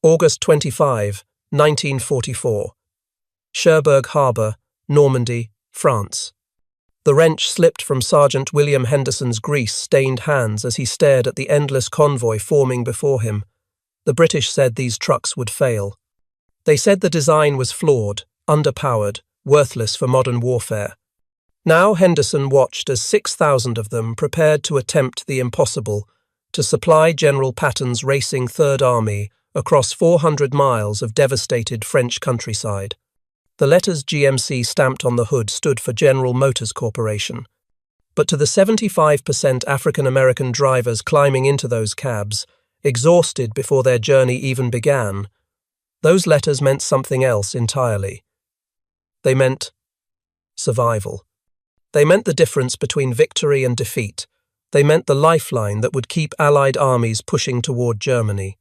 August 25, 1944. Cherbourg Harbour, Normandy, France. The wrench slipped from Sergeant William Henderson's grease-stained hands as he stared at the endless convoy forming before him. The British said these trucks would fail. They said the design was flawed, underpowered, worthless for modern warfare. Now Henderson watched as 6,000 of them prepared to attempt the impossible, to supply General Patton's racing Third Army across 400 miles of devastated French countryside. The letters GMC stamped on the hood stood for General Motors Corporation. But to the 75% African-American drivers climbing into those cabs, exhausted before their journey even began, those letters meant something else entirely. They meant survival. They meant the difference between victory and defeat. They meant the lifeline that would keep Allied armies pushing toward Germany.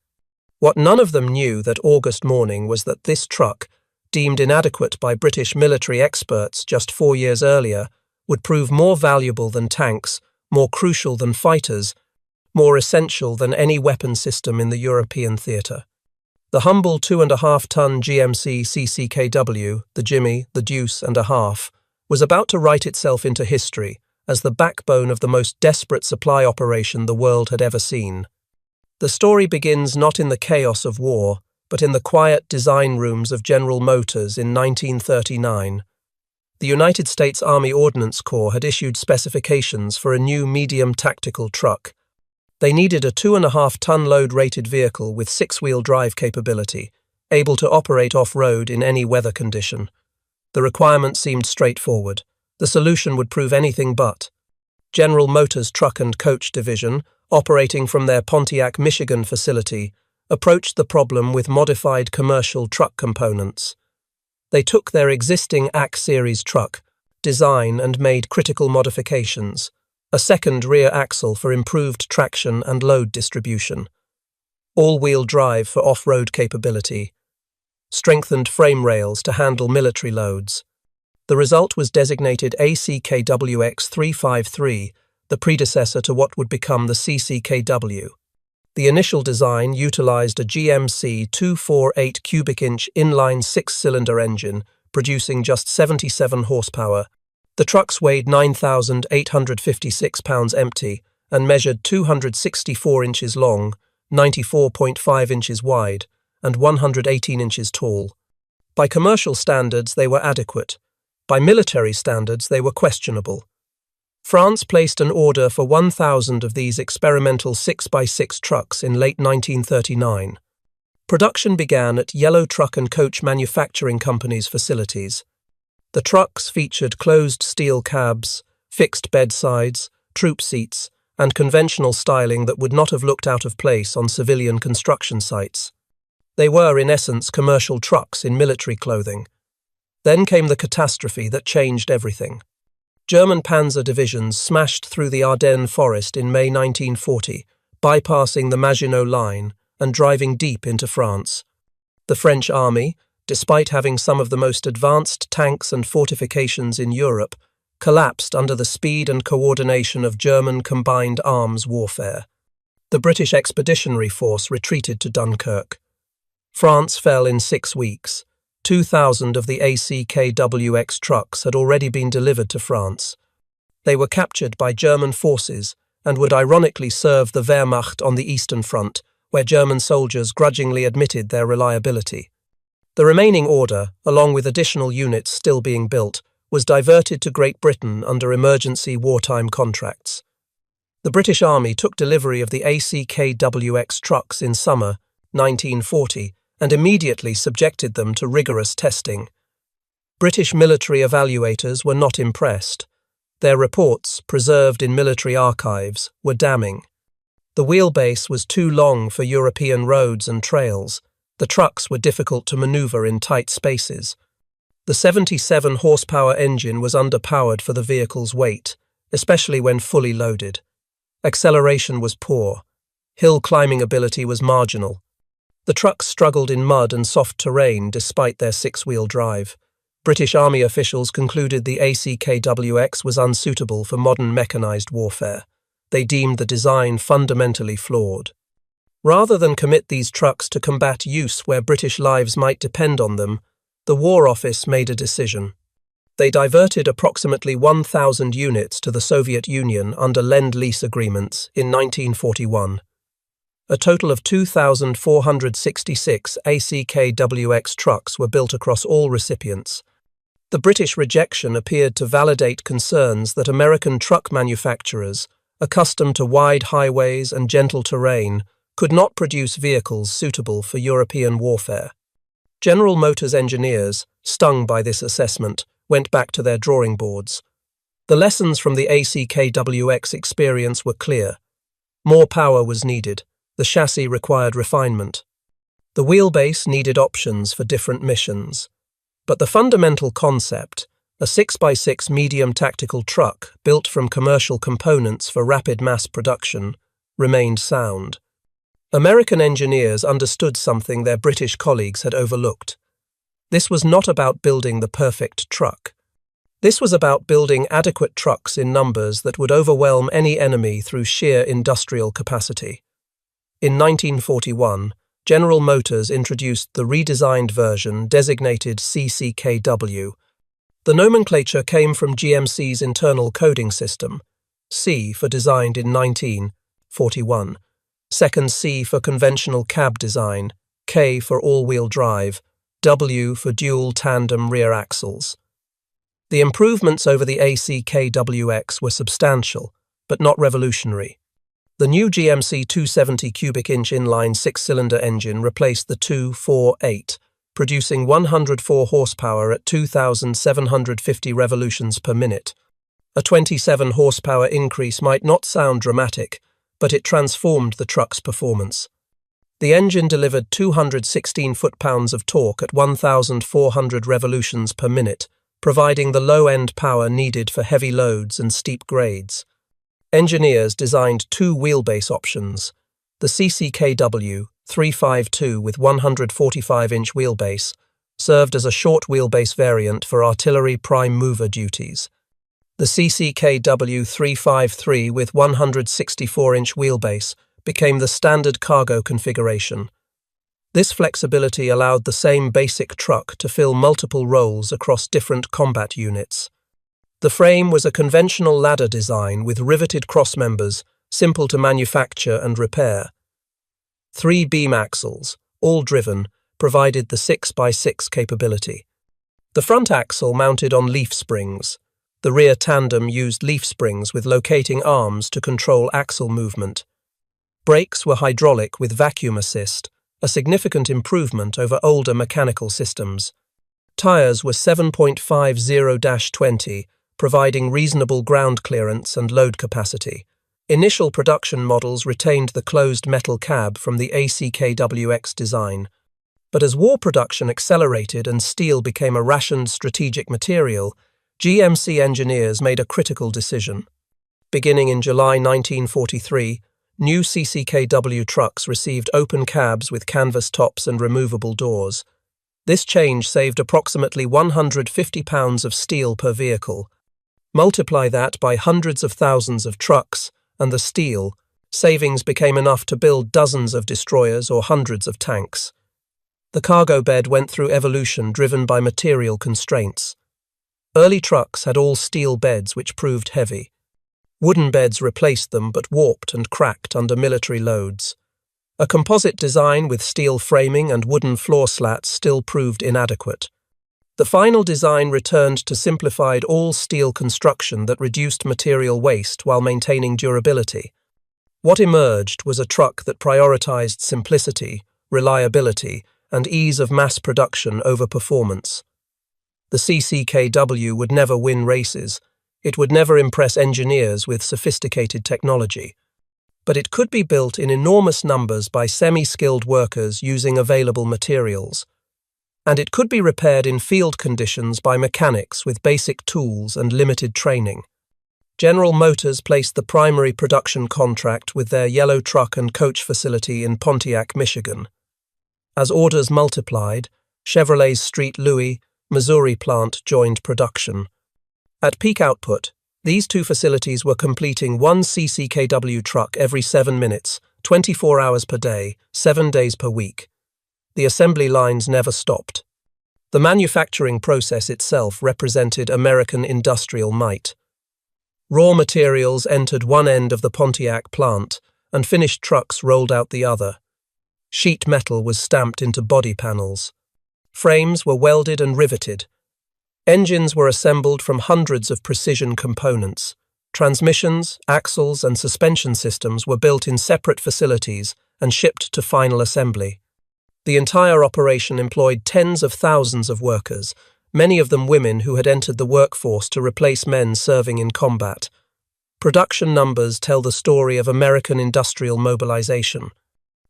What none of them knew that August morning was that this truck, deemed inadequate by British military experts just 4 years earlier, would prove more valuable than tanks, more crucial than fighters, more essential than any weapon system in the European theatre. The humble 2.5-ton GMC CCKW, the Jimmy, the Deuce-and-a-Half, was about to write itself into history as the backbone of the most desperate supply operation the world had ever seen. The story begins not in the chaos of war, but in the quiet design rooms of General Motors in 1939. The United States Army Ordnance Corps had issued specifications for a new medium tactical truck. They needed a 2.5-ton load-rated vehicle with 6-wheel drive capability, able to operate off-road in any weather condition. The requirement seemed straightforward. The solution would prove anything but. General Motors Truck and Coach Division, operating from their Pontiac, Michigan facility, approached the problem with modified commercial truck components. They took their existing AC series truck design and made critical modifications, a second rear axle for improved traction and load distribution, all-wheel drive for off-road capability, strengthened frame rails to handle military loads. The result was designated ACKWX353, the predecessor to what would become the CCKW. The initial design utilized a GMC 248 cubic-inch inline 6-cylinder engine, producing just 77 horsepower. The trucks weighed 9,856 pounds empty and measured 264 inches long, 94.5 inches wide, and 118 inches tall. By commercial standards, they were adequate. By military standards, they were questionable. France placed an order for 1,000 of these experimental 6x6 trucks in late 1939. Production began at Yellow Truck and Coach Manufacturing Company's facilities. The trucks featured closed steel cabs, fixed bedsides, troop seats, and conventional styling that would not have looked out of place on civilian construction sites. They were, in essence, commercial trucks in military clothing. Then came the catastrophe that changed everything. German panzer divisions smashed through the Ardennes forest in May 1940, bypassing the Maginot Line and driving deep into France. The French army, despite having some of the most advanced tanks and fortifications in Europe, collapsed under the speed and coordination of German combined arms warfare. The British Expeditionary Force retreated to Dunkirk. France fell in 6 weeks. 2,000 of the ACKWX trucks had already been delivered to France. They were captured by German forces and would ironically serve the Wehrmacht on the Eastern Front, where German soldiers grudgingly admitted their reliability. The remaining order, along with additional units still being built, was diverted to Great Britain under emergency wartime contracts. The British Army took delivery of the ACKWX trucks in summer 1940 and immediately subjected them to rigorous testing. British military evaluators were not impressed. Their reports, preserved in military archives, were damning. The wheelbase was too long for European roads and trails. The trucks were difficult to maneuver in tight spaces. The 77 horsepower engine was underpowered for the vehicle's weight, especially when fully loaded. Acceleration was poor. Hill climbing ability was marginal. The trucks struggled in mud and soft terrain despite their 6-wheel drive. British Army officials concluded the ACKWX was unsuitable for modern mechanized warfare. They deemed the design fundamentally flawed. Rather than commit these trucks to combat use where British lives might depend on them, the War Office made a decision. They diverted approximately 1,000 units to the Soviet Union under Lend-Lease agreements in 1941. A total of 2,466 ACKWX trucks were built across all recipients. The British rejection appeared to validate concerns that American truck manufacturers, accustomed to wide highways and gentle terrain, could not produce vehicles suitable for European warfare. General Motors engineers, stung by this assessment, went back to their drawing boards. The lessons from the ACKWX experience were clear. More power was needed. The chassis required refinement. The wheelbase needed options for different missions. But the fundamental concept, a 6x6 medium tactical truck built from commercial components for rapid mass production, remained sound. American engineers understood something their British colleagues had overlooked. This was not about building the perfect truck. This was about building adequate trucks in numbers that would overwhelm any enemy through sheer industrial capacity. In 1941, General Motors introduced the redesigned version designated CCKW. The nomenclature came from GMC's internal coding system, C for designed in 1941, second C for conventional cab design, K for all-wheel drive, W for dual tandem rear axles. The improvements over the ACKWX were substantial, but not revolutionary. The new GMC 270 cubic-inch inline six-cylinder engine replaced the 248, producing 104 horsepower at 2,750 revolutions per minute. A 27 horsepower increase might not sound dramatic, but it transformed the truck's performance. The engine delivered 216 foot-pounds of torque at 1,400 revolutions per minute, providing the low-end power needed for heavy loads and steep grades. Engineers designed two wheelbase options. The CCKW 352 with 145-inch wheelbase served as a short wheelbase variant for artillery prime mover duties. The CCKW 353 with 164-inch wheelbase became the standard cargo configuration. This flexibility allowed the same basic truck to fill multiple roles across different combat units. The frame was a conventional ladder design with riveted crossmembers, simple to manufacture and repair. 3 beam axles, all driven, provided the 6x6 capability. The front axle mounted on leaf springs. The rear tandem used leaf springs with locating arms to control axle movement. Brakes were hydraulic with vacuum assist, a significant improvement over older mechanical systems. Tires were 7.50-20, providing reasonable ground clearance and load capacity. Initial production models retained the closed metal cab from the ACKWX design. But as war production accelerated and steel became a rationed strategic material, GMC engineers made a critical decision. Beginning in July 1943, new CCKW trucks received open cabs with canvas tops and removable doors. This change saved approximately 150 pounds of steel per vehicle. Multiply that by hundreds of thousands of trucks, and the steel, savings became enough to build dozens of destroyers or hundreds of tanks. The cargo bed went through evolution driven by material constraints. Early trucks had all steel beds which proved heavy. Wooden beds replaced them but warped and cracked under military loads. A composite design with steel framing and wooden floor slats still proved inadequate. The final design returned to simplified all-steel construction that reduced material waste while maintaining durability. What emerged was a truck that prioritized simplicity, reliability, and ease of mass production over performance. The CCKW would never win races. It would never impress engineers with sophisticated technology. But it could be built in enormous numbers by semi-skilled workers using available materials. And it could be repaired in field conditions by mechanics with basic tools and limited training. General Motors placed the primary production contract with their yellow truck and coach facility in Pontiac, Michigan. As orders multiplied, Chevrolet's Street Louis, Missouri plant joined production. At peak output, these two facilities were completing one CCKW truck every 7 minutes, 24 hours per day, 7 days per week. The assembly lines never stopped. The manufacturing process itself represented American industrial might. Raw materials entered one end of the Pontiac plant, and finished trucks rolled out the other. Sheet metal was stamped into body panels. Frames were welded and riveted. Engines were assembled from hundreds of precision components. Transmissions, axles, and suspension systems were built in separate facilities and shipped to final assembly. The entire operation employed tens of thousands of workers, many of them women who had entered the workforce to replace men serving in combat. Production numbers tell the story of American industrial mobilization.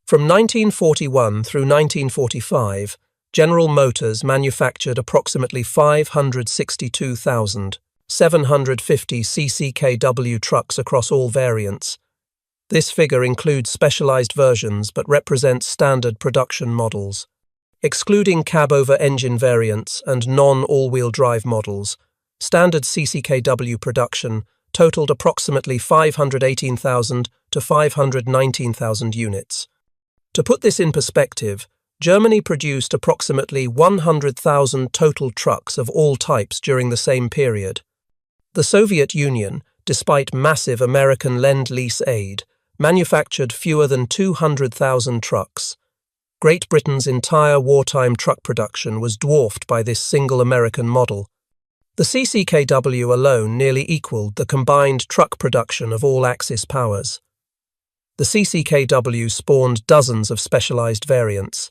From 1941 through 1945, General Motors manufactured approximately 562,750 CCKW trucks across all variants. This figure includes specialized versions but represents standard production models. Excluding cab-over-engine variants and non-all-wheel drive models, standard CCKW production totaled approximately 518,000 to 519,000 units. To put this in perspective, Germany produced approximately 100,000 total trucks of all types during the same period. The Soviet Union, despite massive American Lend-Lease aid, manufactured fewer than 200,000 trucks. Great Britain's entire wartime truck production was dwarfed by this single American model. The CCKW alone nearly equaled the combined truck production of all Axis powers. The CCKW spawned dozens of specialized variants.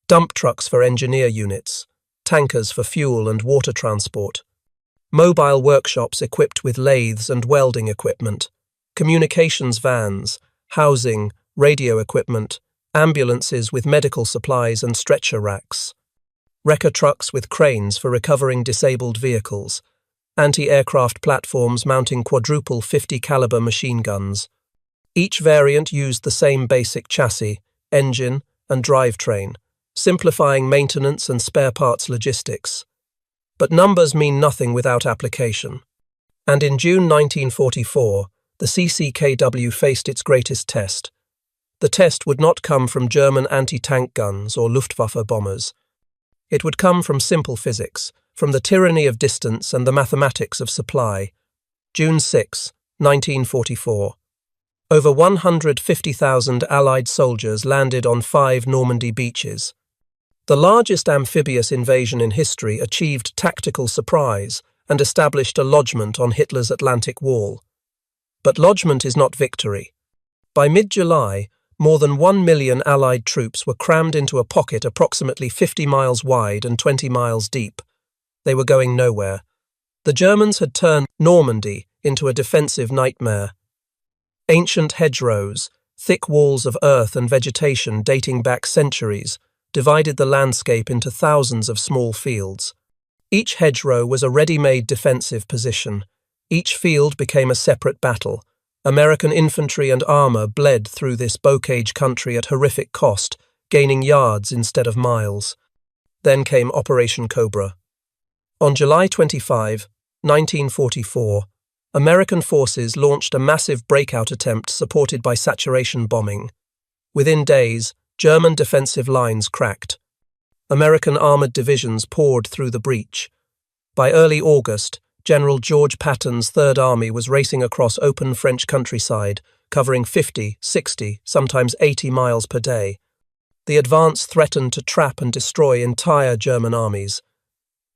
Dump trucks for engineer units, tankers for fuel and water transport, mobile workshops equipped with lathes and welding equipment, communications vans, housing, radio equipment, ambulances with medical supplies and stretcher racks, wrecker trucks with cranes for recovering disabled vehicles, anti-aircraft platforms mounting quadruple 50-caliber machine guns. Each variant used the same basic chassis, engine, and drivetrain, simplifying maintenance and spare parts logistics. But numbers mean nothing without application. And in June 1944, the CCKW faced its greatest test. The test would not come from German anti-tank guns or Luftwaffe bombers. It would come from simple physics, from the tyranny of distance and the mathematics of supply. June 6, 1944. Over 150,000 Allied soldiers landed on 5 Normandy beaches. The largest amphibious invasion in history achieved tactical surprise and established a lodgment on Hitler's Atlantic Wall. But lodgment is not victory. By mid-July, more than 1 million Allied troops were crammed into a pocket approximately 50 miles wide and 20 miles deep. They were going nowhere. The Germans had turned Normandy into a defensive nightmare. Ancient hedgerows, thick walls of earth and vegetation dating back centuries, divided the landscape into thousands of small fields. Each hedgerow was a ready-made defensive position. Each field became a separate battle. American infantry and armor bled through this bocage country at horrific cost, gaining yards instead of miles. Then came Operation Cobra. On July 25, 1944, American forces launched a massive breakout attempt supported by saturation bombing. Within days, German defensive lines cracked. American armored divisions poured through the breach. By early August, General George Patton's Third Army was racing across open French countryside, covering 50, 60, sometimes 80 miles per day. The advance threatened to trap and destroy entire German armies.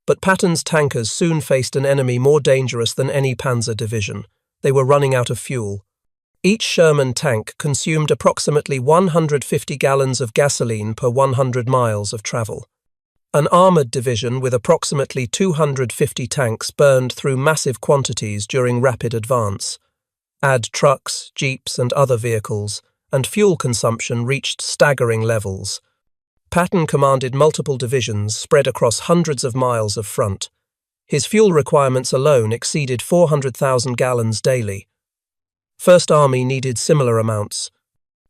But Patton's tankers soon faced an enemy more dangerous than any panzer division. They were running out of fuel. Each Sherman tank consumed approximately 150 gallons of gasoline per 100 miles of travel. An armored division with approximately 250 tanks burned through massive quantities during rapid advance. Add trucks, jeeps, and other vehicles, and fuel consumption reached staggering levels. Patton commanded multiple divisions spread across hundreds of miles of front. His fuel requirements alone exceeded 400,000 gallons daily. First Army needed similar amounts.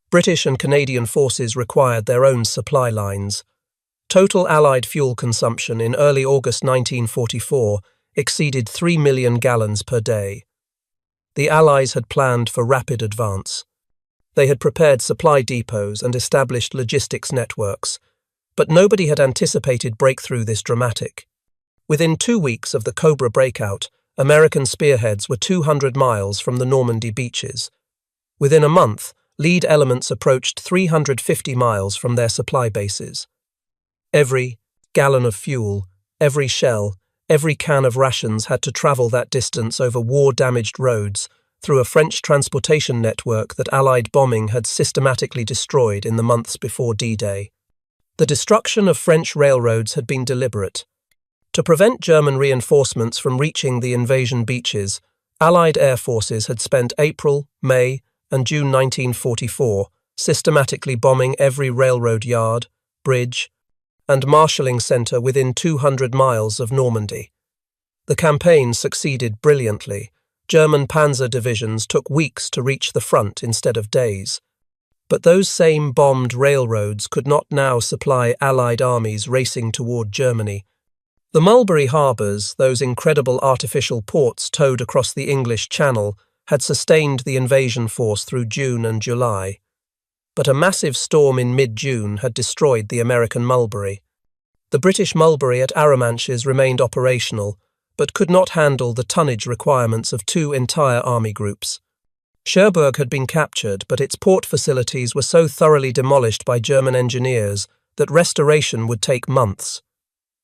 British and Canadian forces required their own supply lines. Total Allied fuel consumption in early August 1944 exceeded 3 million gallons per day. The Allies had planned for rapid advance. They had prepared supply depots and established logistics networks, but nobody had anticipated breakthrough this dramatic. Within 2 weeks of the Cobra breakout, American spearheads were 200 miles from the Normandy beaches. Within a month, lead elements approached 350 miles from their supply bases. Every gallon of fuel, every shell, every can of rations had to travel that distance over war-damaged roads through a French transportation network that Allied bombing had systematically destroyed in the months before D-Day. The destruction of French railroads had been deliberate. To prevent German reinforcements from reaching the invasion beaches, Allied air forces had spent April, May, and June 1944 systematically bombing every railroad yard, bridge, and marshalling centre within 200 miles of Normandy. The campaign succeeded brilliantly. German panzer divisions took weeks to reach the front instead of days. But those same bombed railroads could not now supply Allied armies racing toward Germany. The Mulberry harbours, those incredible artificial ports towed across the English Channel, had sustained the invasion force through June and July. But a massive storm in mid-June had destroyed the American Mulberry. The British Mulberry at Arromanches remained operational, but could not handle the tonnage requirements of 2 entire army groups. Cherbourg had been captured, but its port facilities were so thoroughly demolished by German engineers that restoration would take months.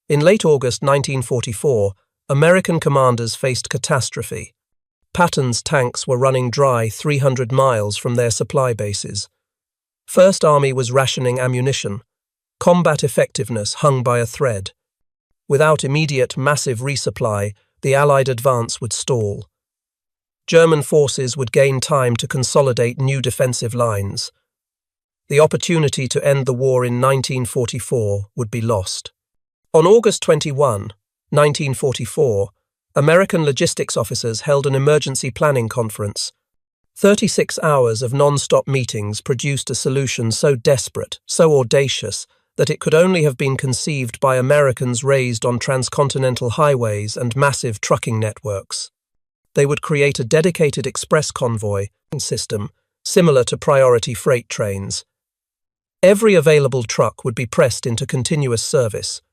In late August 1944, American commanders faced catastrophe. Patton's tanks were running dry 300 miles from their supply bases. First Army was rationing ammunition. Combat effectiveness hung by a thread. Without immediate massive resupply, the Allied advance would stall. German forces would gain time to consolidate new defensive lines. The opportunity to end the war in 1944 would be lost. On August 21, 1944, American logistics officers held an emergency planning conference. 36 hours of non-stop meetings produced a solution so desperate, so audacious, that it could only have been conceived by Americans raised on transcontinental highways and massive trucking networks. They would create a dedicated express convoy system, similar to priority freight trains. Every available truck would be pressed into continuous service.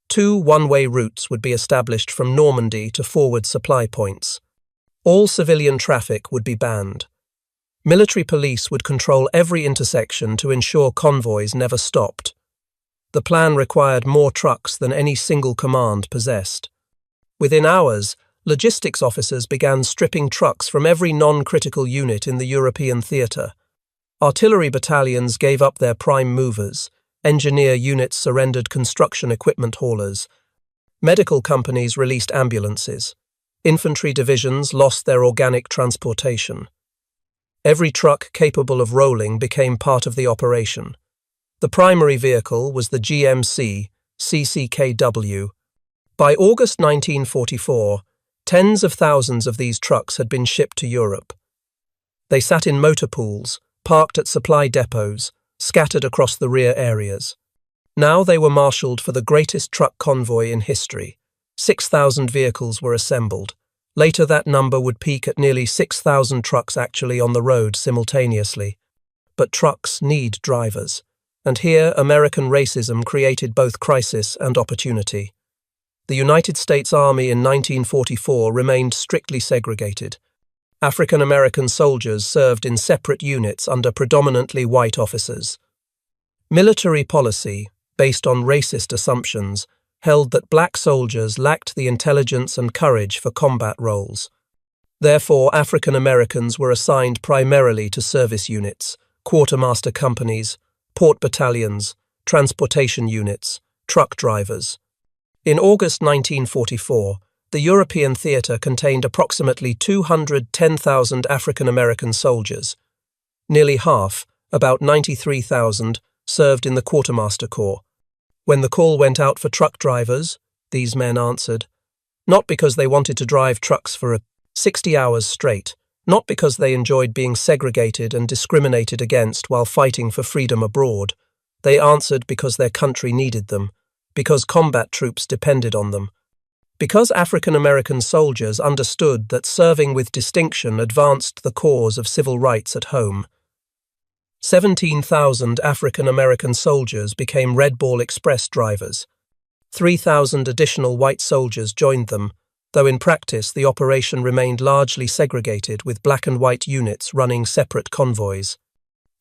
2 one-way routes would be established from Normandy to forward supply points. All civilian traffic would be banned. Military police would control every intersection to ensure convoys never stopped. The plan required more trucks than any single command possessed. Within hours, logistics officers began stripping trucks from every non-critical unit in the European theatre. Artillery battalions gave up their prime movers. Engineer units surrendered construction equipment haulers. Medical companies released ambulances. Infantry divisions lost their organic transportation. Every truck capable of rolling became part of the operation. The primary vehicle was the GMC CCKW. By August 1944, tens of thousands of these trucks had been shipped to Europe. They sat in motor pools, parked at supply depots, scattered across the rear areas. Now they were marshalled for the greatest truck convoy in history. 6,000 vehicles were assembled. Later that number would peak at nearly 6,000 trucks actually on the road simultaneously. But trucks need drivers. And here American racism created both crisis and opportunity. The United States Army in 1944 remained strictly segregated. African American soldiers served in separate units under predominantly white officers. Military policy, based on racist assumptions, held that black soldiers lacked the intelligence and courage for combat roles. Therefore, African Americans were assigned primarily to service units, quartermaster companies, port battalions, transportation units, truck drivers. In August 1944, the European theatre contained approximately 210,000 African American soldiers. Nearly half, about 93,000, served in the Quartermaster Corps. When the call went out for truck drivers, these men answered, not because they wanted to drive trucks for 60 hours straight, not because they enjoyed being segregated and discriminated against while fighting for freedom abroad. They answered because their country needed them, because combat troops depended on them, because African American soldiers understood that serving with distinction advanced the cause of civil rights at home. 17,000 African-American soldiers became Red Ball Express drivers. 3,000 additional white soldiers joined them, though in practice the operation remained largely segregated with black and white units running separate convoys.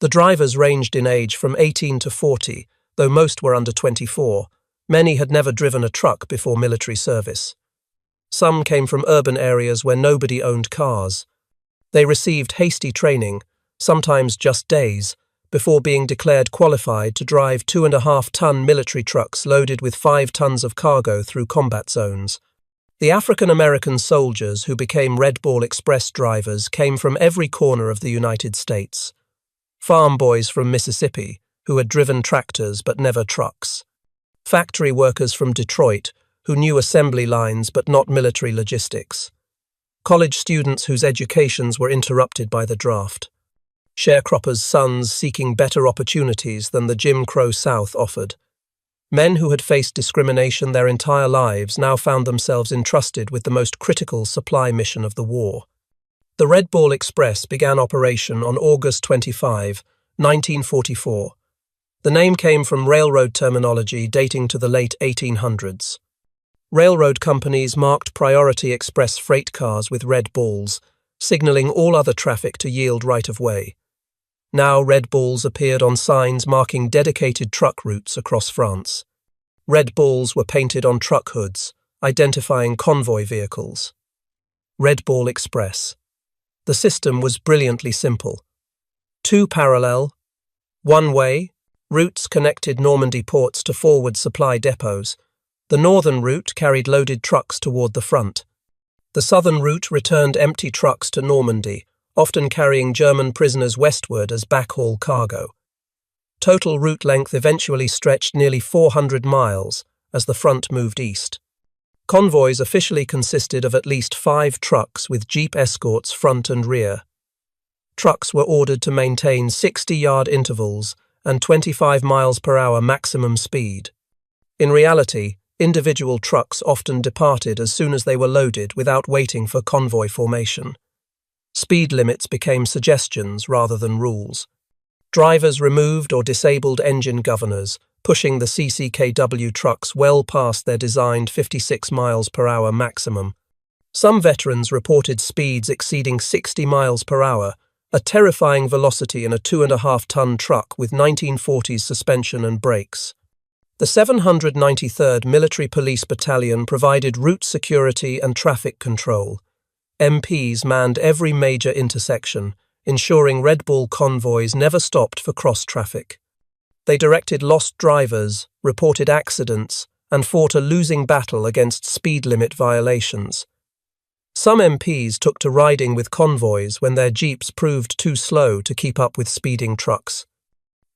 The drivers ranged in age from 18 to 40, though most were under 24. Many had never driven a truck before military service. Some came from urban areas where nobody owned cars. They received hasty training, sometimes just days, before being declared qualified to drive 2.5-ton military trucks loaded with 5 tons of cargo through combat zones. The African-American soldiers who became Red Ball Express drivers came from every corner of the United States. Farm boys from Mississippi, who had driven tractors but never trucks. Factory workers from Detroit, who knew assembly lines but not military logistics. College students whose educations were interrupted by the draft. Sharecroppers' sons seeking better opportunities than the Jim Crow South offered. Men who had faced discrimination their entire lives now found themselves entrusted with the most critical supply mission of the war. The Red Ball Express began operation on August 25, 1944. The name came from railroad terminology dating to the late 1800s. Railroad companies marked priority express freight cars with red balls, signaling all other traffic to yield right-of-way. Now red balls appeared on signs marking dedicated truck routes across France. Red balls were painted on truck hoods, identifying convoy vehicles. Red Ball Express. The system was brilliantly simple. 2 parallel, one-way, routes connected Normandy ports to forward supply depots. The northern route carried loaded trucks toward the front. The southern route returned empty trucks to Normandy, often carrying German prisoners westward as backhaul cargo. Total route length eventually stretched nearly 400 miles as the front moved east. Convoys officially consisted of at least 5 trucks with jeep escorts front and rear. Trucks were ordered to maintain 60-yard intervals and 25 miles per hour maximum speed. In reality, individual trucks often departed as soon as they were loaded without waiting for convoy formation. Speed limits became suggestions rather than rules. Drivers removed or disabled engine governors, pushing the CCKW trucks well past their designed 56 miles per hour maximum. Some veterans reported speeds exceeding 60 miles per hour, a terrifying velocity in a 2.5-ton truck with 1940s suspension and brakes. The 793rd Military Police Battalion provided route security and traffic control. MPs manned every major intersection, ensuring Red Ball convoys never stopped for cross-traffic. They directed lost drivers, reported accidents, and fought a losing battle against speed limit violations. Some MPs took to riding with convoys when their jeeps proved too slow to keep up with speeding trucks.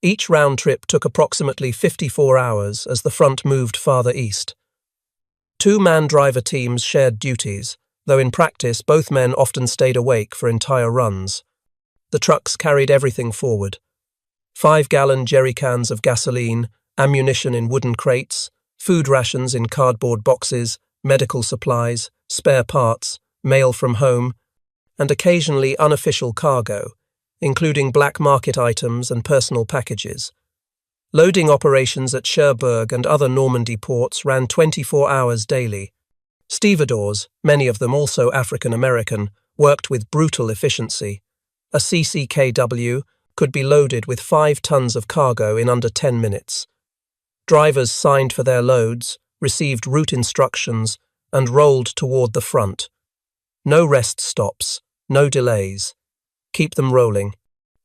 Each round trip took approximately 54 hours as the front moved farther east. 2-man driver teams shared duties, though in practice both men often stayed awake for entire runs. The trucks carried everything forward. 5-gallon jerry cans of gasoline, ammunition in wooden crates, food rations in cardboard boxes, medical supplies, spare parts, mail from home, and occasionally unofficial cargo, including black market items and personal packages. Loading operations at Cherbourg and other Normandy ports ran 24 hours daily. Stevedores, many of them also African-American, worked with brutal efficiency. A CCKW could be loaded with 5 tons of cargo in under 10 minutes. Drivers signed for their loads, received route instructions, and rolled toward the front. No rest stops, no delays. Keep them rolling.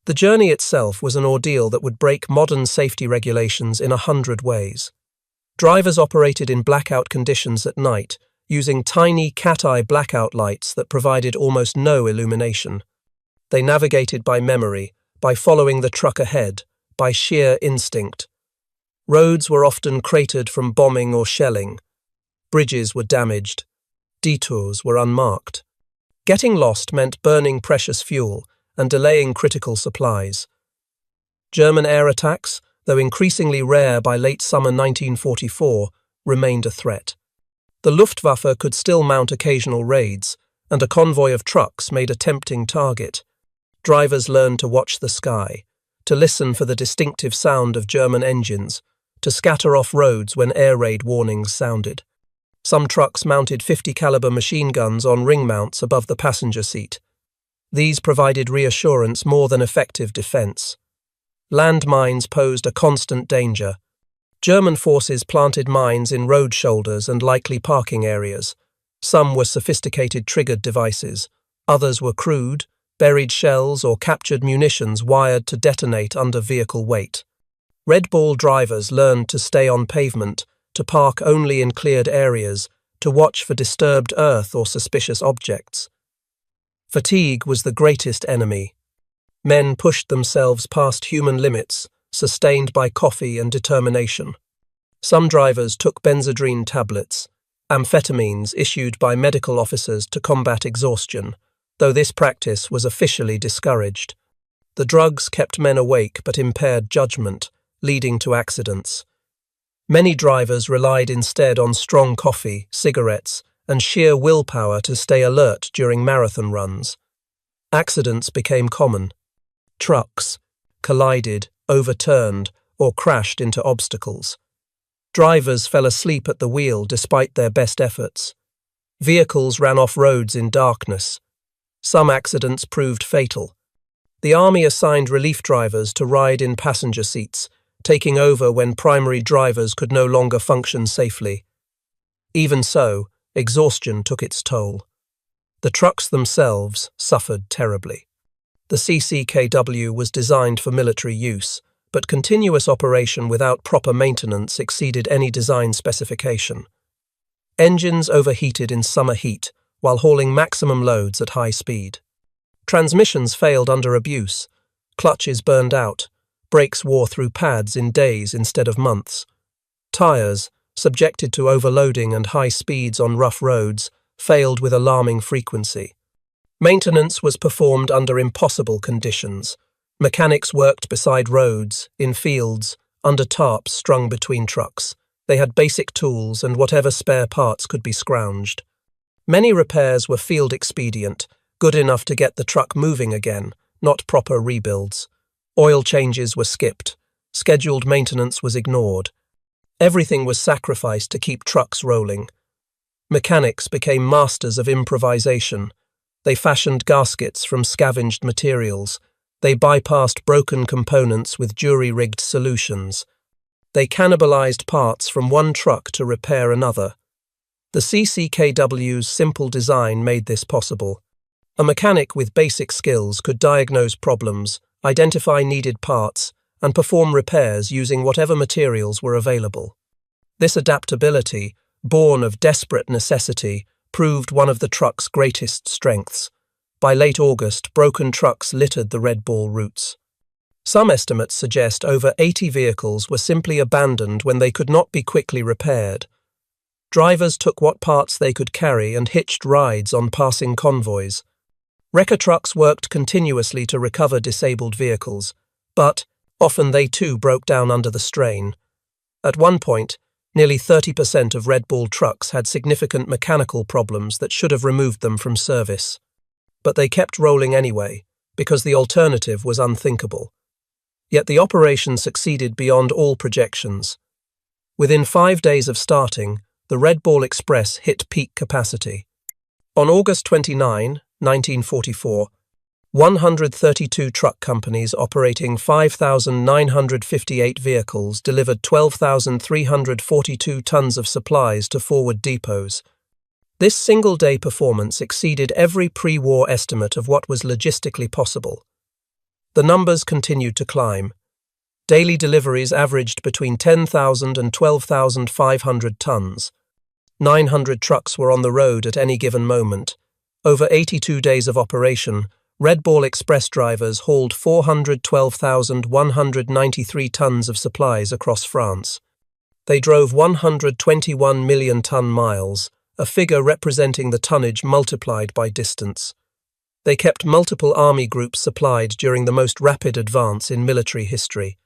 The journey itself was an ordeal that would break modern safety regulations in 100 ways. Drivers operated in blackout conditions at night, using tiny cat-eye blackout lights that provided almost no illumination. They navigated by memory, by following the truck ahead, by sheer instinct. Roads were often cratered from bombing or shelling. Bridges were damaged. Detours were unmarked. Getting lost meant burning precious fuel and delaying critical supplies. German air attacks, though increasingly rare by late summer 1944, remained a threat. The Luftwaffe could still mount occasional raids, and a convoy of trucks made a tempting target. Drivers learned to watch the sky, to listen for the distinctive sound of German engines, to scatter off roads when air raid warnings sounded. Some trucks mounted 50-caliber machine guns on ring mounts above the passenger seat. These provided reassurance more than effective defense. Landmines posed a constant danger. German forces planted mines in road shoulders and likely parking areas. Some were sophisticated triggered devices. Others were crude, buried shells or captured munitions wired to detonate under vehicle weight. Red Ball drivers learned to stay on pavement, to park only in cleared areas, to watch for disturbed earth or suspicious objects. Fatigue was the greatest enemy. Men pushed themselves past human limits, sustained by coffee and determination. Some drivers took benzodrine tablets, amphetamines issued by medical officers to combat exhaustion, though this practice was officially discouraged. The drugs kept men awake but impaired judgment, leading to accidents. Many drivers relied instead on strong coffee, cigarettes, and sheer willpower to stay alert during marathon runs. Accidents became common. Trucks collided, overturned, or crashed into obstacles. Drivers fell asleep at the wheel despite their best efforts. Vehicles ran off roads in darkness. Some accidents proved fatal. The army assigned relief drivers to ride in passenger seats, taking over when primary drivers could no longer function safely. Even so, exhaustion took its toll. The trucks themselves suffered terribly. The CCKW was designed for military use, but continuous operation without proper maintenance exceeded any design specification. Engines overheated in summer heat while hauling maximum loads at high speed. Transmissions failed under abuse. Clutches burned out. Brakes wore through pads in days instead of months. Tires, subjected to overloading and high speeds on rough roads, failed with alarming frequency. Maintenance was performed under impossible conditions. Mechanics worked beside roads, in fields, under tarps strung between trucks. They had basic tools and whatever spare parts could be scrounged. Many repairs were field expedient, good enough to get the truck moving again, not proper rebuilds. Oil changes were skipped. Scheduled maintenance was ignored. Everything was sacrificed to keep trucks rolling. Mechanics became masters of improvisation. They fashioned gaskets from scavenged materials. They bypassed broken components with jury-rigged solutions. They cannibalized parts from one truck to repair another. The CCKW's simple design made this possible. A mechanic with basic skills could diagnose problems, identify needed parts, and perform repairs using whatever materials were available. This adaptability, born of desperate necessity, proved one of the truck's greatest strengths. By late August, broken trucks littered the Red Ball routes. Some estimates suggest over 80 vehicles were simply abandoned when they could not be quickly repaired. Drivers took what parts they could carry and hitched rides on passing convoys. Wrecker trucks worked continuously to recover disabled vehicles, but often they too broke down under the strain. At one point, nearly 30% of Red Ball trucks had significant mechanical problems that should have removed them from service. But they kept rolling anyway, because the alternative was unthinkable. Yet the operation succeeded beyond all projections. Within 5 days of starting, the Red Ball Express hit peak capacity. On August 29, 1944, 132 truck companies operating 5,958 vehicles delivered 12,342 tons of supplies to forward depots. This single-day performance exceeded every pre-war estimate of what was logistically possible. The numbers continued to climb. Daily deliveries averaged between 10,000 and 12,500 tons. 900 trucks were on the road at any given moment. Over 82 days of operation, Red Ball Express drivers hauled 412,193 tons of supplies across France. They drove 121 million ton miles, a figure representing the tonnage multiplied by distance. They kept multiple army groups supplied during the most rapid advance in military history.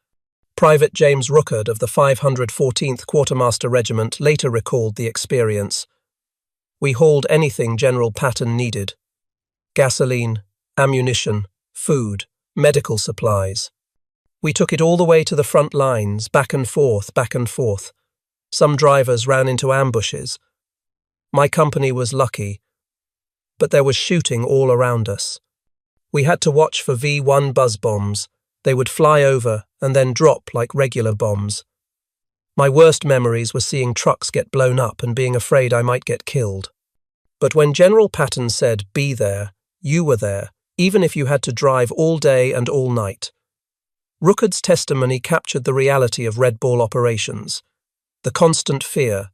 Private James Rookard of the 514th Quartermaster Regiment later recalled the experience. "We hauled anything General Patton needed. Gasoline, ammunition, food, medical supplies. We took it all the way to the front lines, back and forth, back and forth. Some drivers ran into ambushes. My company was lucky, but there was shooting all around us. We had to watch for V1 buzz bombs. They would fly over and then drop like regular bombs. My worst memories were seeing trucks get blown up and being afraid I might get killed. But when General Patton said, "Be there," you were there, even if you had to drive all day and all night. Rookard's testimony captured the reality of Red Ball operations, the constant fear,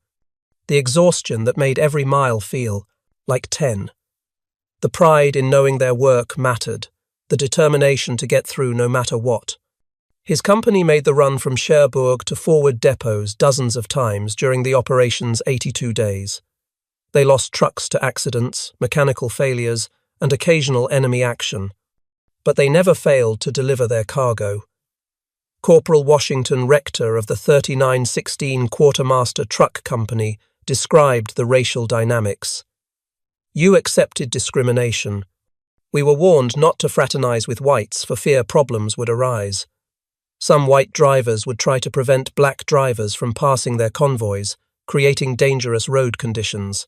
the exhaustion that made every mile feel like 10. The pride in knowing their work mattered, the determination to get through no matter what. His company made the run from Cherbourg to forward depots dozens of times during the operation's 82 days. They lost trucks to accidents, mechanical failures, and occasional enemy action. But they never failed to deliver their cargo. Corporal Washington Rector of the 3916 Quartermaster Truck Company described the racial dynamics. "You accepted discrimination. We were warned not to fraternize with whites for fear problems would arise. Some white drivers would try to prevent black drivers from passing their convoys, creating dangerous road conditions.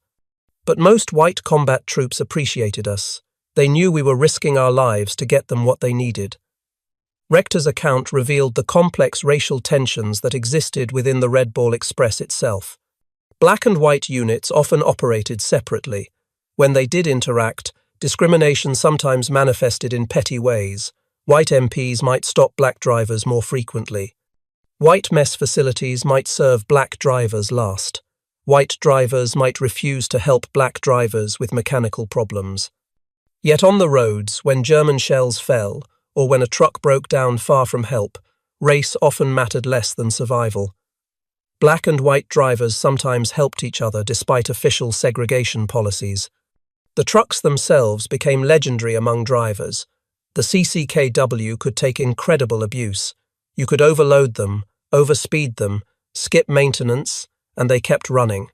But most white combat troops appreciated us. They knew we were risking our lives to get them what they needed." Rector's account revealed the complex racial tensions that existed within the Red Ball Express itself. Black and white units often operated separately. When they did interact, discrimination sometimes manifested in petty ways. White MPs might stop black drivers more frequently. White mess facilities might serve black drivers last. White drivers might refuse to help black drivers with mechanical problems. Yet on the roads, when German shells fell, or when a truck broke down far from help, race often mattered less than survival. Black and white drivers sometimes helped each other despite official segregation policies. The trucks themselves became legendary among drivers. The CCKW could take incredible abuse. You could overload them, overspeed them, skip maintenance, and they kept running.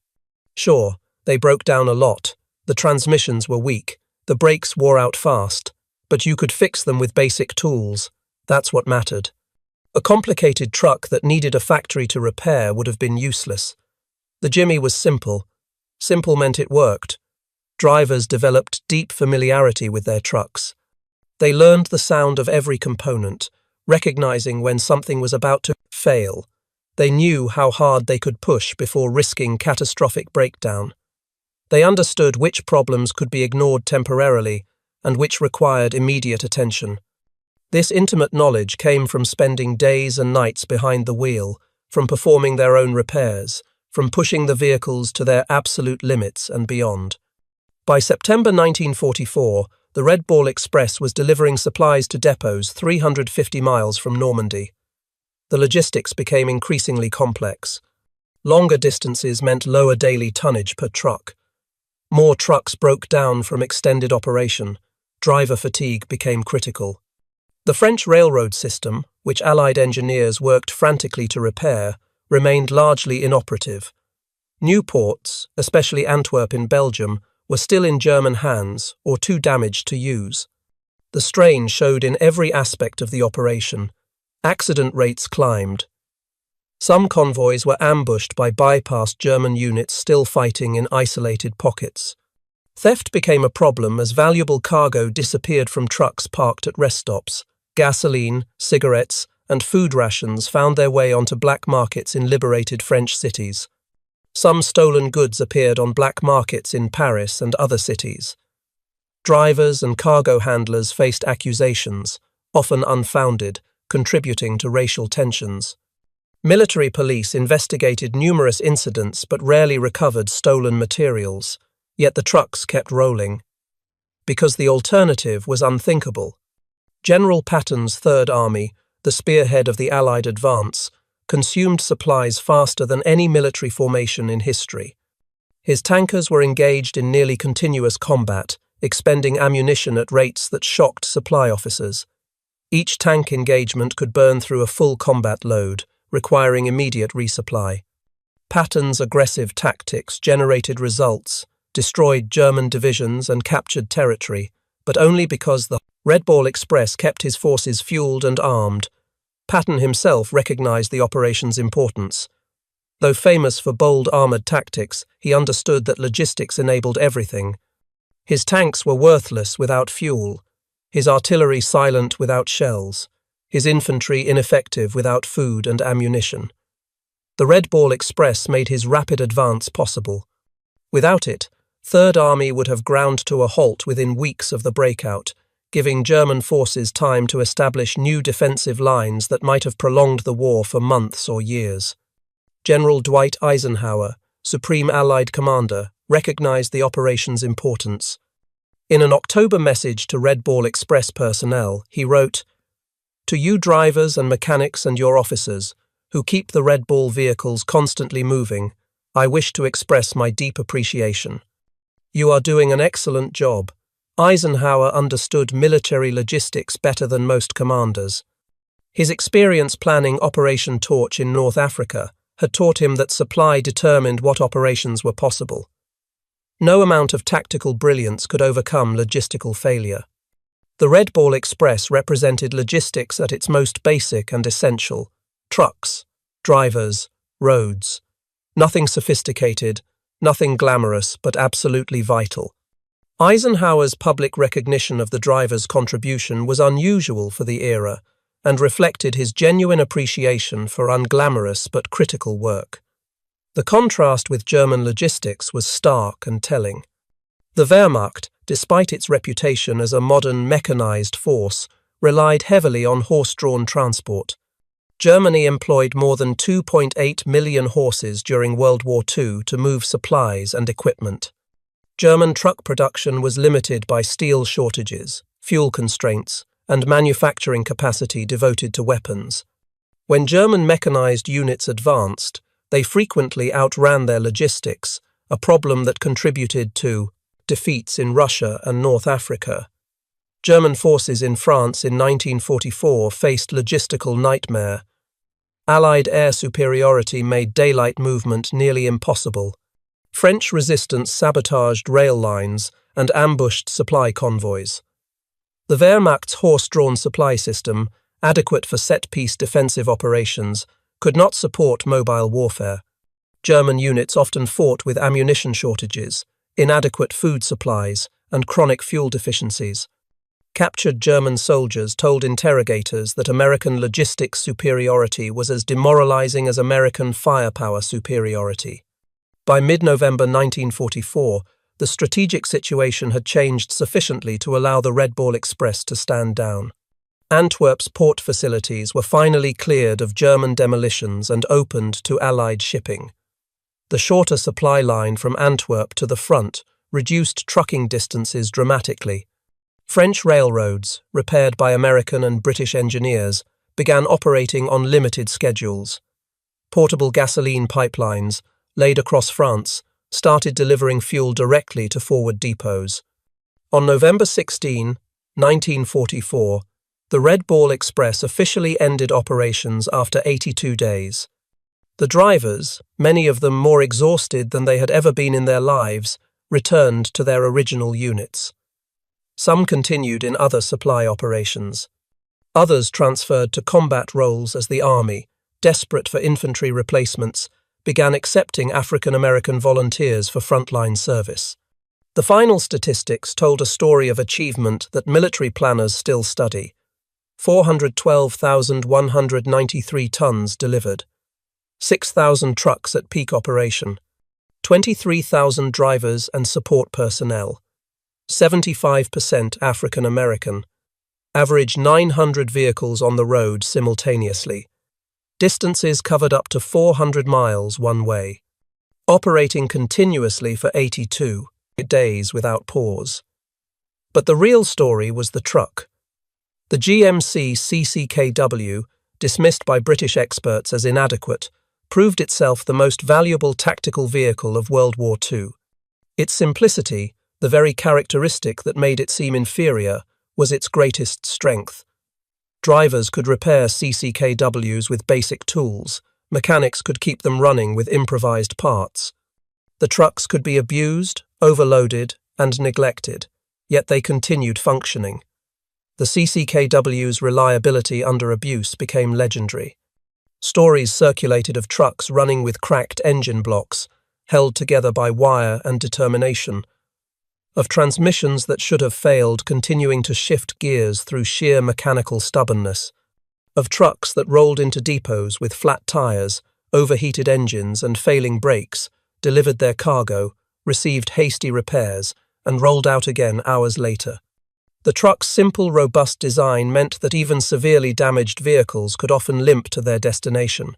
Sure, they broke down a lot. The transmissions were weak. The brakes wore out fast. But you could fix them with basic tools. That's what mattered. A complicated truck that needed a factory to repair would have been useless. The Jimmy was simple. Simple meant it worked. Drivers developed deep familiarity with their trucks. They learned the sound of every component, recognizing when something was about to fail. They knew how hard they could push before risking catastrophic breakdown. They understood which problems could be ignored temporarily and which required immediate attention. This intimate knowledge came from spending days and nights behind the wheel, from performing their own repairs, from pushing the vehicles to their absolute limits and beyond. By September 1944, the Red Ball Express was delivering supplies to depots 350 miles from Normandy. The logistics became increasingly complex. Longer distances meant lower daily tonnage per truck. More trucks broke down from extended operation. Driver fatigue became critical. The French railroad system, which Allied engineers worked frantically to repair, remained largely inoperative. New ports, especially Antwerp in Belgium, were still in German hands or too damaged to use. The strain showed in every aspect of the operation. Accident rates climbed. Some convoys were ambushed by bypassed German units still fighting in isolated pockets. Theft became a problem as valuable cargo disappeared from trucks parked at rest stops. Gasoline, cigarettes, and food rations found their way onto black markets in liberated French cities. Some stolen goods appeared on black markets in Paris and other cities. Drivers and cargo handlers faced accusations, often unfounded, contributing to racial tensions. Military police investigated numerous incidents but rarely recovered stolen materials. Yet the trucks kept rolling. Because the alternative was unthinkable. General Patton's Third Army, the spearhead of the Allied advance, consumed supplies faster than any military formation in history. His tankers were engaged in nearly continuous combat, expending ammunition at rates that shocked supply officers. Each tank engagement could burn through a full combat load, requiring immediate resupply. Patton's aggressive tactics generated results, destroyed German divisions and captured territory, but only because the Red Ball Express kept his forces fueled and armed. Patton himself recognized the operation's importance. Though famous for bold armored tactics, he understood that logistics enabled everything. His tanks were worthless without fuel, his artillery silent without shells, his infantry ineffective without food and ammunition. The Red Ball Express made his rapid advance possible. Without it, Third Army would have ground to a halt within weeks of the breakout, giving German forces time to establish new defensive lines that might have prolonged the war for months or years. General Dwight Eisenhower, Supreme Allied Commander, recognized the operation's importance. In an October message to Red Ball Express personnel, he wrote, "To you drivers and mechanics and your officers, who keep the Red Ball vehicles constantly moving, I wish to express my deep appreciation. You are doing an excellent job." Eisenhower understood military logistics better than most commanders. His experience planning Operation Torch in North Africa had taught him that supply determined what operations were possible. No amount of tactical brilliance could overcome logistical failure. The Red Ball Express represented logistics at its most basic and essential: trucks, drivers, roads. Nothing sophisticated, nothing glamorous, but absolutely vital. Eisenhower's public recognition of the driver's contribution was unusual for the era and reflected his genuine appreciation for unglamorous but critical work. The contrast with German logistics was stark and telling. The Wehrmacht, despite its reputation as a modern mechanized force, relied heavily on horse-drawn transport. Germany employed more than 2.8 million horses during World War II to move supplies and equipment. German truck production was limited by steel shortages, fuel constraints, and manufacturing capacity devoted to weapons. When German mechanized units advanced, they frequently outran their logistics, a problem that contributed to defeats in Russia and North Africa. German forces in France in 1944 faced logistical nightmare. Allied air superiority made daylight movement nearly impossible. French resistance sabotaged rail lines and ambushed supply convoys. The Wehrmacht's horse-drawn supply system, adequate for set-piece defensive operations, could not support mobile warfare. German units often fought with ammunition shortages, inadequate food supplies, and chronic fuel deficiencies. Captured German soldiers told interrogators that American logistics superiority was as demoralizing as American firepower superiority. By mid-November 1944, the strategic situation had changed sufficiently to allow the Red Ball Express to stand down. Antwerp's port facilities were finally cleared of German demolitions and opened to Allied shipping. The shorter supply line from Antwerp to the front reduced trucking distances dramatically. French railroads, repaired by American and British engineers, began operating on limited schedules. Portable gasoline pipelines, laid across France, started delivering fuel directly to forward depots. On November 16, 1944, the Red Ball Express officially ended operations after 82 days. The drivers, many of them more exhausted than they had ever been in their lives, returned to their original units. Some continued in other supply operations. Others transferred to combat roles as the Army, desperate for infantry replacements, began accepting African American volunteers for frontline service. The final statistics told a story of achievement that military planners still study. 412,193 tons delivered. 6,000 trucks at peak operation. 23,000 drivers and support personnel. 75% African American. Average 900 vehicles on the road simultaneously. Distances covered up to 400 miles one way. Operating continuously for 82 days without pause. But the real story was the truck. The GMC CCKW, dismissed by British experts as inadequate, proved itself the most valuable tactical vehicle of World War II. Its simplicity, the very characteristic that made it seem inferior, was its greatest strength. Drivers could repair CCKWs with basic tools. Mechanics could keep them running with improvised parts. The trucks could be abused, overloaded, and neglected, yet they continued functioning. The CCKW's reliability under abuse became legendary. Stories circulated of trucks running with cracked engine blocks, held together by wire and determination, of transmissions that should have failed continuing to shift gears through sheer mechanical stubbornness, of trucks that rolled into depots with flat tires, overheated engines and failing brakes, delivered their cargo, received hasty repairs, and rolled out again hours later. The truck's simple, robust design meant that even severely damaged vehicles could often limp to their destination.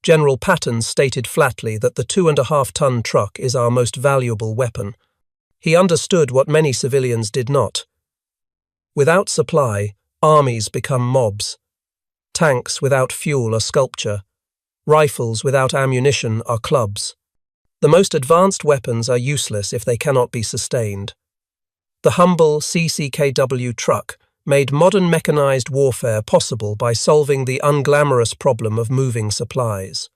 General Patton stated flatly that the 2.5-ton truck is our most valuable weapon. He understood what many civilians did not. Without supply, armies become mobs. Tanks without fuel are sculpture. Rifles without ammunition are clubs. The most advanced weapons are useless if they cannot be sustained. The humble CCKW truck made modern mechanized warfare possible by solving the unglamorous problem of moving supplies.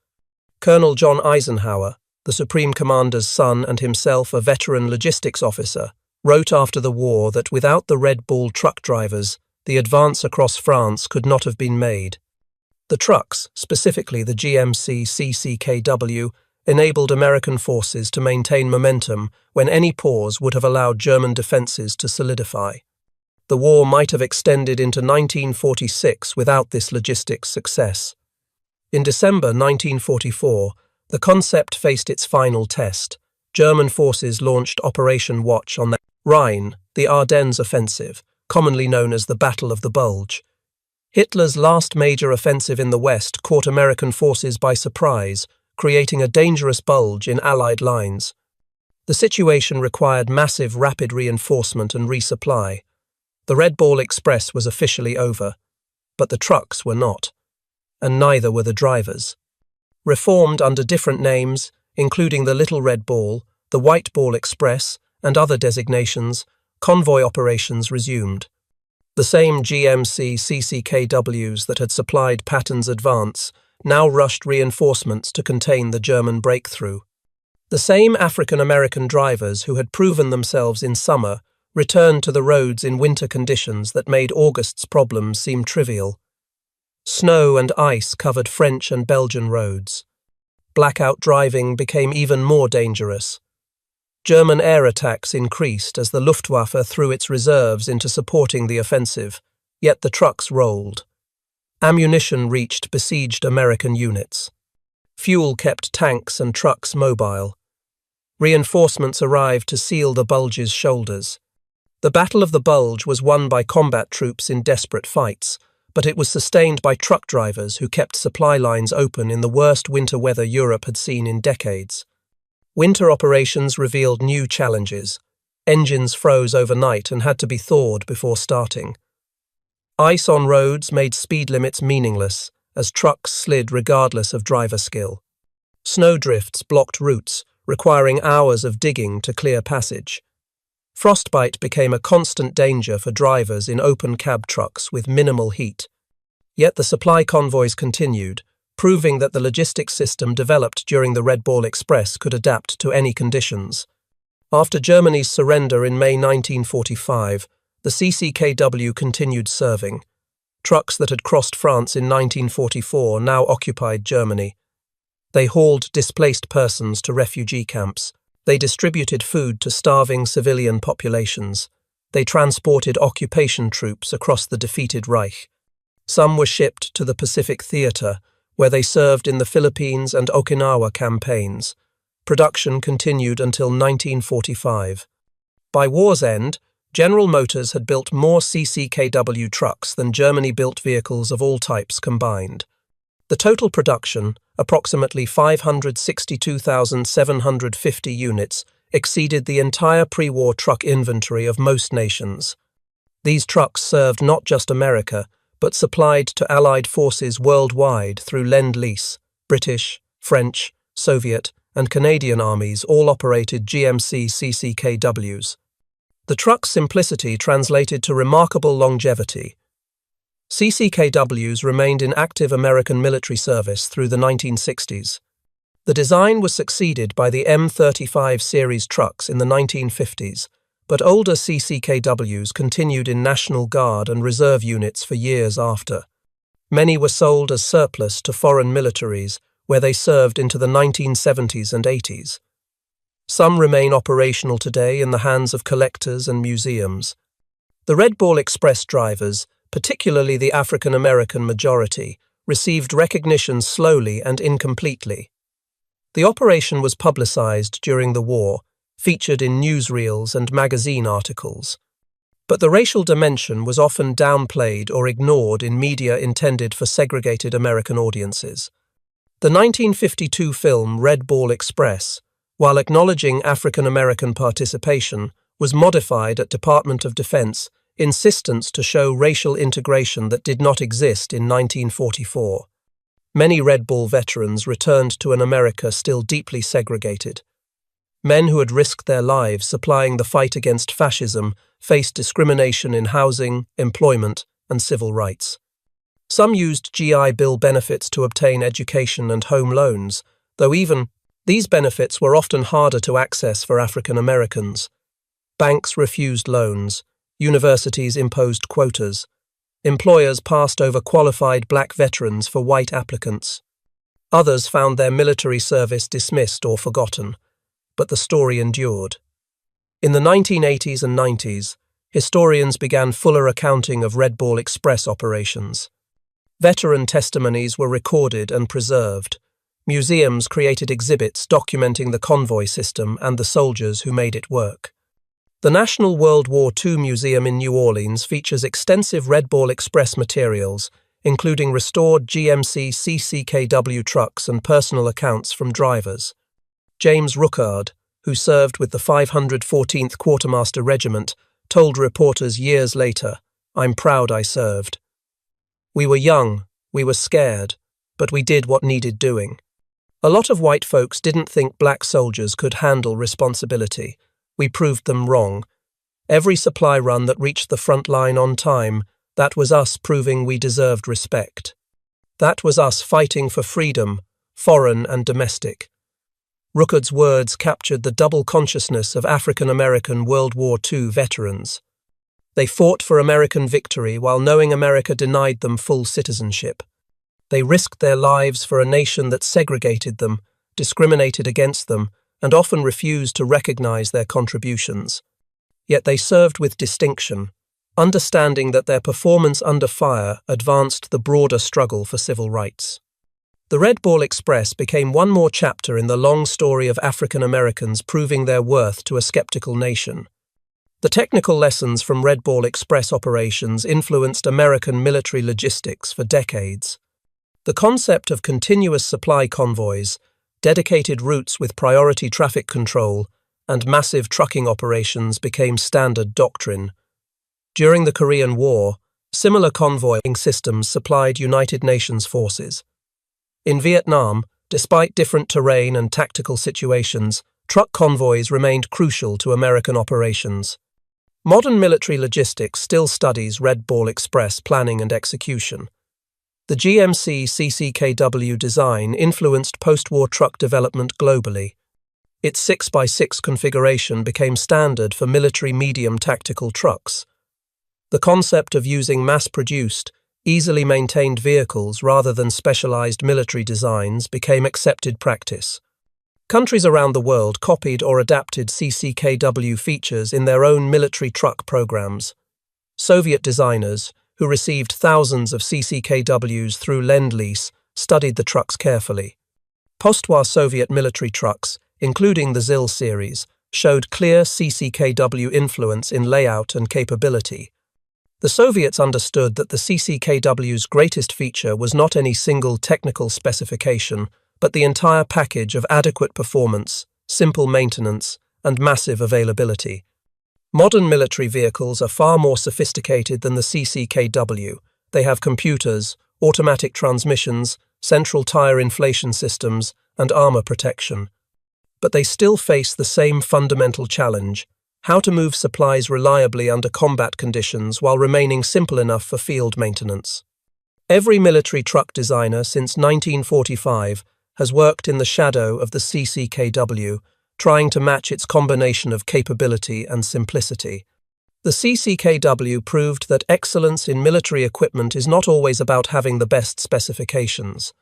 Colonel John Eisenhower, the Supreme Commander's son and himself a veteran logistics officer, wrote after the war that without the Red Bull truck drivers, the advance across France could not have been made. The trucks, specifically the GMC CCKW, enabled American forces to maintain momentum when any pause would have allowed German defenses to solidify. The war might have extended into 1946 without this logistics success. In December 1944, the concept faced its final test. German forces launched Operation Watch on the Rhine, the Ardennes offensive, commonly known as the Battle of the Bulge. Hitler's last major offensive in the West caught American forces by surprise, creating a dangerous bulge in Allied lines. The situation required massive rapid reinforcement and resupply. The Red Ball Express was officially over, but the trucks were not, and neither were the drivers. Reformed under different names, including the Little Red Ball, the White Ball Express, and other designations, convoy operations resumed. The same GMC CCKWs that had supplied Patton's advance now rushed reinforcements to contain the German breakthrough. The same African-American drivers who had proven themselves in summer returned to the roads in winter conditions that made August's problems seem trivial. Snow and ice covered French and Belgian roads. Blackout driving became even more dangerous. German air attacks increased as the Luftwaffe threw its reserves into supporting the offensive, yet the trucks rolled. Ammunition reached besieged American units. Fuel kept tanks and trucks mobile. Reinforcements arrived to seal the Bulge's shoulders. The Battle of the Bulge was won by combat troops in desperate fights, but it was sustained by truck drivers who kept supply lines open in the worst winter weather Europe had seen in decades. Winter operations revealed new challenges. Engines froze overnight and had to be thawed before starting. Ice on roads made speed limits meaningless, as trucks slid regardless of driver skill. Snowdrifts blocked routes, requiring hours of digging to clear passage. Frostbite became a constant danger for drivers in open cab trucks with minimal heat. Yet the supply convoys continued, proving that the logistics system developed during the Red Ball Express could adapt to any conditions. After Germany's surrender in May 1945, the CCKW continued serving. Trucks that had crossed France in 1944 now occupied Germany. They hauled displaced persons to refugee camps. They distributed food to starving civilian populations. They transported occupation troops across the defeated Reich. Some were shipped to the Pacific Theater, where they served in the Philippines and Okinawa campaigns. Production continued until 1945. By war's end, General Motors had built more CCKW trucks than Germany built vehicles of all types combined. The total production, approximately 562,750 units, exceeded the entire pre-war truck inventory of most nations. These trucks served not just America, but supplied to Allied forces worldwide through Lend-Lease. British, French, Soviet, and Canadian armies all operated GMC CCKWs. The truck's simplicity translated to remarkable longevity. CCKWs remained in active American military service through the 1960s. The design was succeeded by the M35 series trucks in the 1950s, but older CCKWs continued in National Guard and reserve units for years after. Many were sold as surplus to foreign militaries, where they served into the 1970s and 80s. Some remain operational today in the hands of collectors and museums. The Red Ball Express drivers, particularly the African-American majority, received recognition slowly and incompletely. The operation was publicized during the war, featured in newsreels and magazine articles. But the racial dimension was often downplayed or ignored in media intended for segregated American audiences. The 1952 film Red Ball Express, while acknowledging African-American participation, was modified at Department of Defense insistence to show racial integration that did not exist in 1944. Many Red Ball veterans returned to an America still deeply segregated. Men who had risked their lives supplying the fight against fascism faced discrimination in housing, employment, and civil rights. Some used GI Bill benefits to obtain education and home loans, though even these benefits were often harder to access for African Americans. Banks refused loans, universities imposed quotas, employers passed over qualified black veterans for white applicants. Others found their military service dismissed or forgotten, but the story endured. In the 1980s and 90s, historians began fuller accounting of Red Ball Express operations. Veteran testimonies were recorded and preserved. Museums created exhibits documenting the convoy system and the soldiers who made it work. The National World War II Museum in New Orleans features extensive Red Ball Express materials, including restored GMC CCKW trucks and personal accounts from drivers. James Ruckard, who served with the 514th Quartermaster Regiment, told reporters years later, "I'm proud I served. We were young, we were scared, but we did what needed doing." A lot of white folks didn't think black soldiers could handle responsibility. We proved them wrong. Every supply run that reached the front line on time, that was us proving we deserved respect. That was us fighting for freedom, foreign and domestic. Ruckard's words captured the double consciousness of African-American World War II veterans. They fought for American victory while knowing America denied them full citizenship. They risked their lives for a nation that segregated them, discriminated against them, and often refused to recognize their contributions. Yet they served with distinction, understanding that their performance under fire advanced the broader struggle for civil rights. The Red Ball Express became one more chapter in the long story of African Americans proving their worth to a skeptical nation. The technical lessons from Red Ball Express operations influenced American military logistics for decades. The concept of continuous supply convoys, dedicated routes with priority traffic control, and massive trucking operations became standard doctrine. During the Korean War, similar convoying systems supplied United Nations forces. In Vietnam, despite different terrain and tactical situations, truck convoys remained crucial to American operations. Modern military logistics still studies Red Ball Express planning and execution. The GMC CCKW design influenced post-war truck development globally. Its 6x6 configuration became standard for military medium tactical trucks. The concept of using mass-produced, easily maintained vehicles rather than specialized military designs became accepted practice. Countries around the world copied or adapted CCKW features in their own military truck programs. Soviet designers, who received thousands of CCKWs through Lend-Lease, studied the trucks carefully. Post-war Soviet military trucks, including the ZIL series, showed clear CCKW influence in layout and capability. The Soviets understood that the CCKW's greatest feature was not any single technical specification, but the entire package of adequate performance, simple maintenance, and massive availability. Modern military vehicles are far more sophisticated than the CCKW. They have computers, automatic transmissions, central tire inflation systems, and armor protection. But they still face the same fundamental challenge: how to move supplies reliably under combat conditions while remaining simple enough for field maintenance. Every military truck designer since 1945 has worked in the shadow of the CCKW, trying to match its combination of capability and simplicity. The CCKW proved that excellence in military equipment is not always about having the best specifications.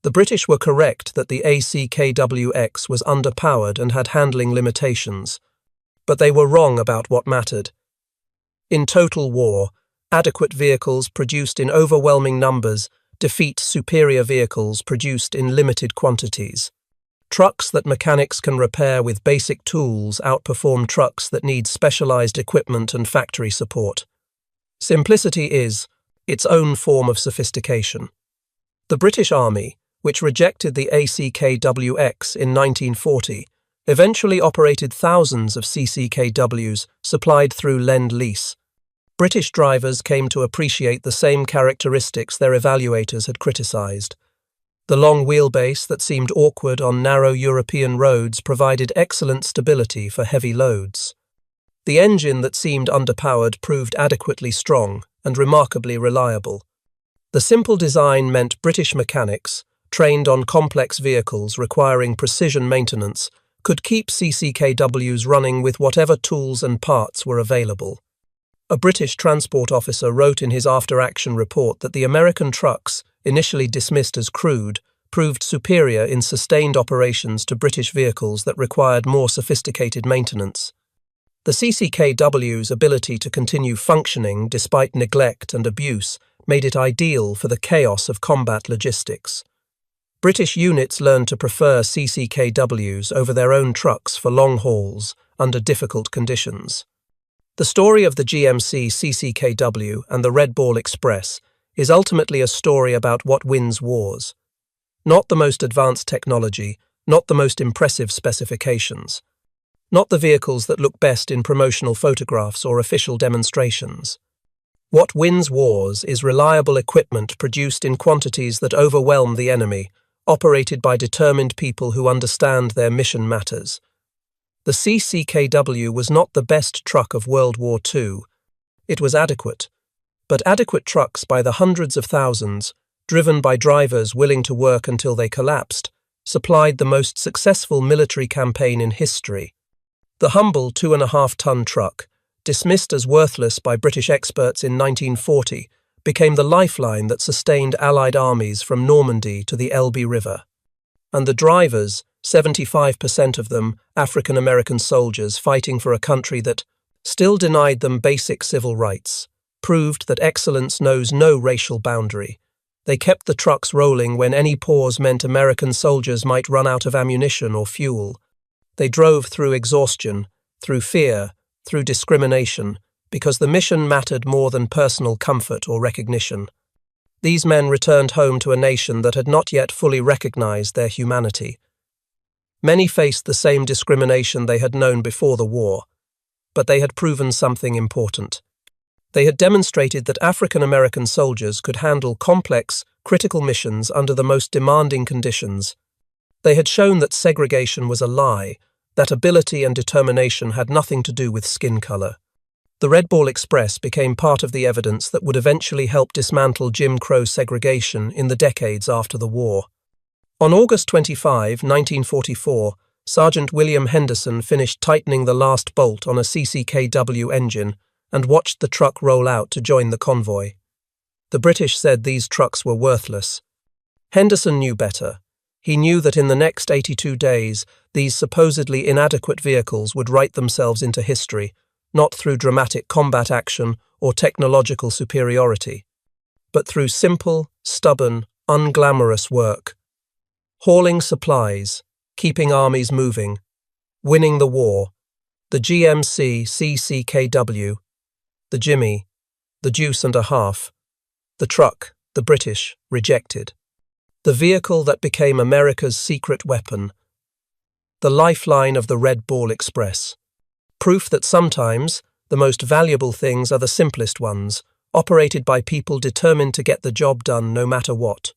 The British were correct that the ACKWX was underpowered and had handling limitations, but they were wrong about what mattered. In total war, adequate vehicles produced in overwhelming numbers defeat superior vehicles produced in limited quantities. Trucks that mechanics can repair with basic tools outperform trucks that need specialized equipment and factory support. Simplicity is its own form of sophistication. The British Army, which rejected the ACKWX in 1940, eventually operated thousands of CCKWs supplied through Lend-Lease. British drivers came to appreciate the same characteristics their evaluators had criticized. The long wheelbase that seemed awkward on narrow European roads provided excellent stability for heavy loads. The engine that seemed underpowered proved adequately strong and remarkably reliable. The simple design meant British mechanics, trained on complex vehicles requiring precision maintenance, could keep CCKWs running with whatever tools and parts were available. A British transport officer wrote in his after-action report that the American trucks, initially dismissed as crude, proved superior in sustained operations to British vehicles that required more sophisticated maintenance. The CCKW's ability to continue functioning despite neglect and abuse made it ideal for the chaos of combat logistics. British units learned to prefer CCKWs over their own trucks for long hauls under difficult conditions. The story of the GMC CCKW and the Red Ball Express is ultimately a story about what wins wars. Not the most advanced technology, not the most impressive specifications, not the vehicles that look best in promotional photographs or official demonstrations. What wins wars is reliable equipment produced in quantities that overwhelm the enemy, operated by determined people who understand their mission matters. The CCKW was not the best truck of World War II. It was adequate, but adequate trucks by the hundreds of thousands, driven by drivers willing to work until they collapsed, supplied the most successful military campaign in history. The humble 2.5-ton truck, dismissed as worthless by British experts in 1940, became the lifeline that sustained Allied armies from Normandy to the Elbe River. And the drivers, 75% of them African-American soldiers fighting for a country that still denied them basic civil rights, proved that excellence knows no racial boundary. They kept the trucks rolling when any pause meant American soldiers might run out of ammunition or fuel. They drove through exhaustion, through fear, through discrimination, because the mission mattered more than personal comfort or recognition. These men returned home to a nation that had not yet fully recognized their humanity. Many faced the same discrimination they had known before the war, but they had proven something important. They had demonstrated that African-American soldiers could handle complex, critical missions under the most demanding conditions. They had shown that segregation was a lie, that ability and determination had nothing to do with skin color. The Red Ball Express became part of the evidence that would eventually help dismantle Jim Crow segregation in the decades after the war. On August 25, 1944, Sergeant William Henderson finished tightening the last bolt on a CCKW engine and watched the truck roll out to join the convoy. The British said these trucks were worthless. Henderson knew better. He knew that in the next 82 days, these supposedly inadequate vehicles would write themselves into history, not through dramatic combat action or technological superiority, but through simple, stubborn, unglamorous work. Hauling supplies, keeping armies moving, winning the war, the GMC CCKW, the Jimmy, the Deuce-and-a-Half, the truck the British rejected, the vehicle that became America's secret weapon, the lifeline of the Red Ball Express. Proof that sometimes the most valuable things are the simplest ones, operated by people determined to get the job done no matter what.